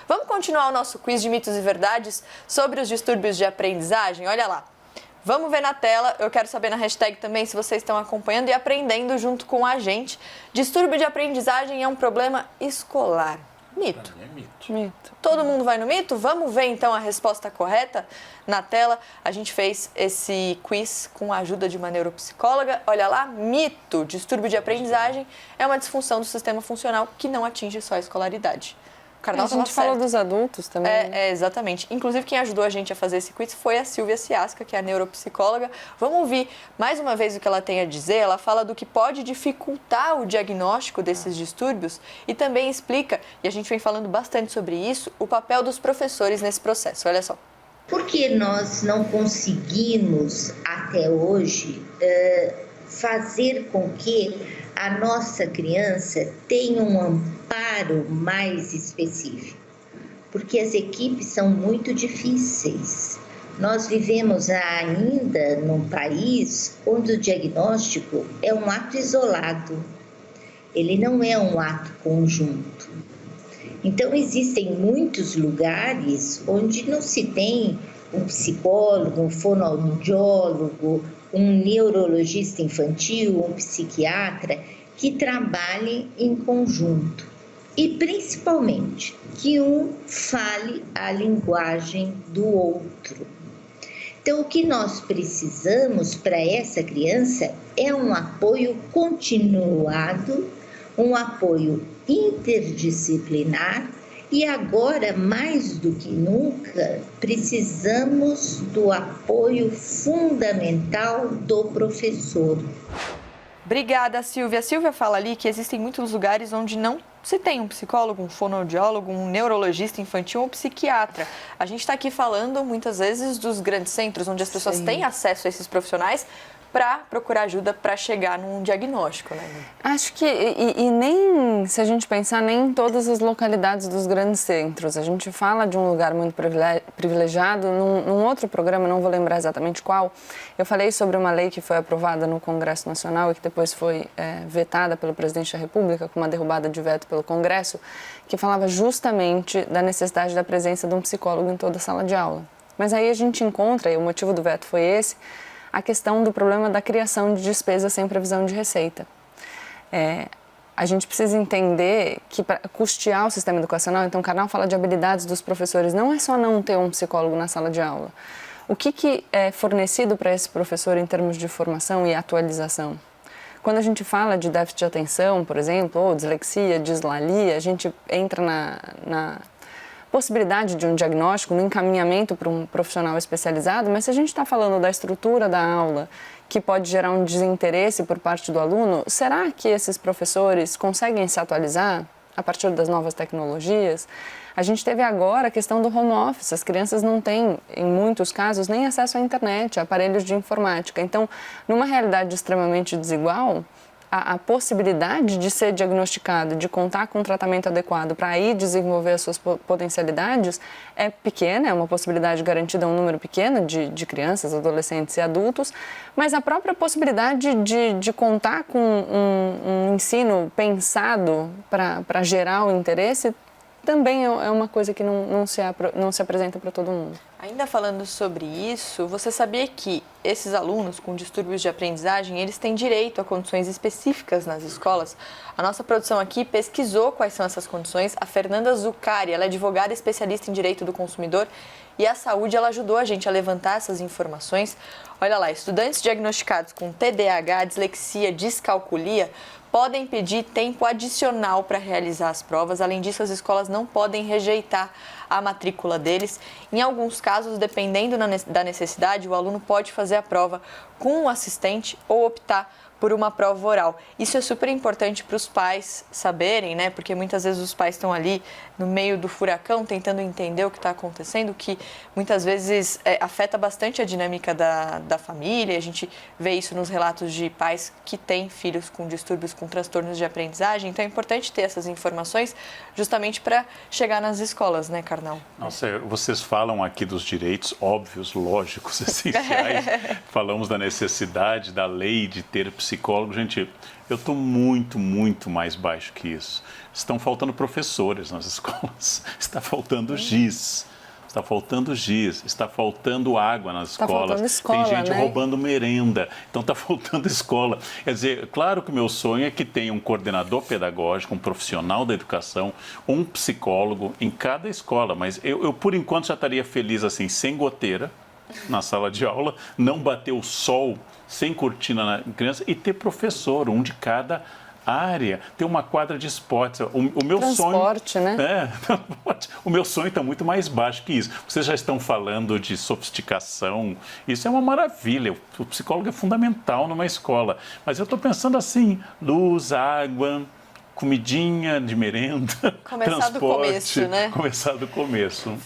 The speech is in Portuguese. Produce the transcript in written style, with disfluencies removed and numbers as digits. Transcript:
Vamos continuar o nosso quiz de mitos e verdades sobre os distúrbios de aprendizagem? Olha lá. Vamos ver na tela, eu quero saber na hashtag também se vocês estão acompanhando e aprendendo junto com a gente. Distúrbio de aprendizagem é um problema escolar. Mito. Mito. Todo mundo vai no mito? Vamos ver então a resposta correta na tela. A gente fez esse quiz com a ajuda de uma neuropsicóloga. Olha lá, mito. Distúrbio de aprendizagem é uma disfunção do sistema funcional que não atinge só a escolaridade. A gente falou dos adultos também. Exatamente. Inclusive, quem ajudou a gente a fazer esse quiz foi a Silvia Ciasca, que é a neuropsicóloga. Vamos ouvir mais uma vez o que ela tem a dizer. Ela fala do que pode dificultar o diagnóstico desses distúrbios e também explica, e a gente vem falando bastante sobre isso, o papel dos professores nesse processo. Olha só. Porque nós não conseguimos, até hoje, fazer com que a nossa criança tenha um amparo mais específico, porque as equipes são muito difíceis. Nós vivemos ainda num país onde o diagnóstico é um ato isolado, ele não é um ato conjunto. Então, existem muitos lugares onde não se tem um psicólogo, um fonoaudiólogo, um neurologista infantil, um psiquiatra que trabalhem em conjunto e, principalmente, que um fale a linguagem do outro. Então, o que nós precisamos para essa criança é um apoio continuado, um apoio interdisciplinar e agora, mais do que nunca, precisamos do apoio fundamental do professor. Obrigada, Silvia. A Silvia fala ali que existem muitos lugares onde não se tem um psicólogo, um fonoaudiólogo, um neurologista infantil ou um psiquiatra. A gente está aqui falando muitas vezes dos grandes centros, onde as pessoas têm acesso a esses profissionais para procurar ajuda para chegar num diagnóstico, né? Acho que, e nem, se a gente pensar, nem em todas as localidades dos grandes centros. A gente fala de um lugar muito privilegiado. Num outro programa, não vou lembrar exatamente qual, eu falei sobre uma lei que foi aprovada no Congresso Nacional e que depois foi vetada pelo presidente da República, com uma derrubada de veto pelo Congresso, que falava justamente da necessidade da presença de um psicólogo em toda a sala de aula. Mas aí a gente encontra, e o motivo do veto foi esse, a questão do problema da criação de despesas sem previsão de receita. A gente precisa entender que para custear o sistema educacional, então o canal fala de habilidades dos professores, não é só não ter um psicólogo na sala de aula. O que é fornecido para esse professor em termos de formação e atualização? Quando a gente fala de déficit de atenção, por exemplo, ou dislexia, dislalia, a gente entra na possibilidade de um diagnóstico, no encaminhamento para um profissional especializado, mas se a gente está falando da estrutura da aula, que pode gerar um desinteresse por parte do aluno, será que esses professores conseguem se atualizar a partir das novas tecnologias? A gente teve agora a questão do home office, as crianças não têm, em muitos casos, nem acesso à internet, a aparelhos de informática. Então, numa realidade extremamente desigual, a possibilidade de ser diagnosticado, de contar com um tratamento adequado para aí desenvolver as suas potencialidades é pequena, é uma possibilidade garantida a um número pequeno de crianças, adolescentes e adultos, mas a própria possibilidade de contar com um ensino pensado para gerar o interesse também é uma coisa que não se apresenta para todo mundo. Ainda falando sobre isso, você sabia que esses alunos com distúrbios de aprendizagem, eles têm direito a condições específicas nas escolas? A nossa produção aqui pesquisou quais são essas condições. A Fernanda Zuccari, ela é advogada especialista em direito do consumidor e a saúde, ela ajudou a gente a levantar essas informações. Olha lá, estudantes diagnosticados com TDAH, dislexia, descalculia, podem pedir tempo adicional para realizar as provas. Além disso, as escolas não podem rejeitar a matrícula deles. Em alguns casos, dependendo da necessidade, o aluno pode fazer a prova com um assistente ou optar por uma prova oral. Isso é super importante para os pais saberem, né? Porque muitas vezes os pais estão ali no meio do furacão tentando entender o que está acontecendo, que muitas vezes afeta bastante a dinâmica da família. A gente vê isso nos relatos de pais que têm filhos com distúrbios, com transtornos de aprendizagem. Então é importante ter essas informações justamente para chegar nas escolas, né, Karnal? Nossa, vocês falam aqui dos direitos óbvios, lógicos, essenciais. Falamos da necessidade da lei de ter psicólogos psicólogo, gente, eu estou muito, muito mais baixo que isso. Estão faltando professores nas escolas, está faltando giz. Está faltando giz, está faltando água nas escolas. Faltando escola, tem gente né? roubando merenda, então está faltando escola. Quer dizer, claro que o meu sonho é que tenha um coordenador pedagógico, um profissional da educação, um psicólogo em cada escola, mas eu por enquanto já estaria feliz assim, sem goteira na sala de aula, não bater o sol, sem cortina na criança e ter professor, um de cada área, ter uma quadra de esportes. O meu Transporte, sonho, né? O meu sonho está muito mais baixo que isso. Vocês já estão falando de sofisticação, isso é uma maravilha. O psicólogo é fundamental numa escola. Mas eu estou pensando assim, luz, água, comidinha de merenda, Começar do transporte. começo, né? Começar do começo.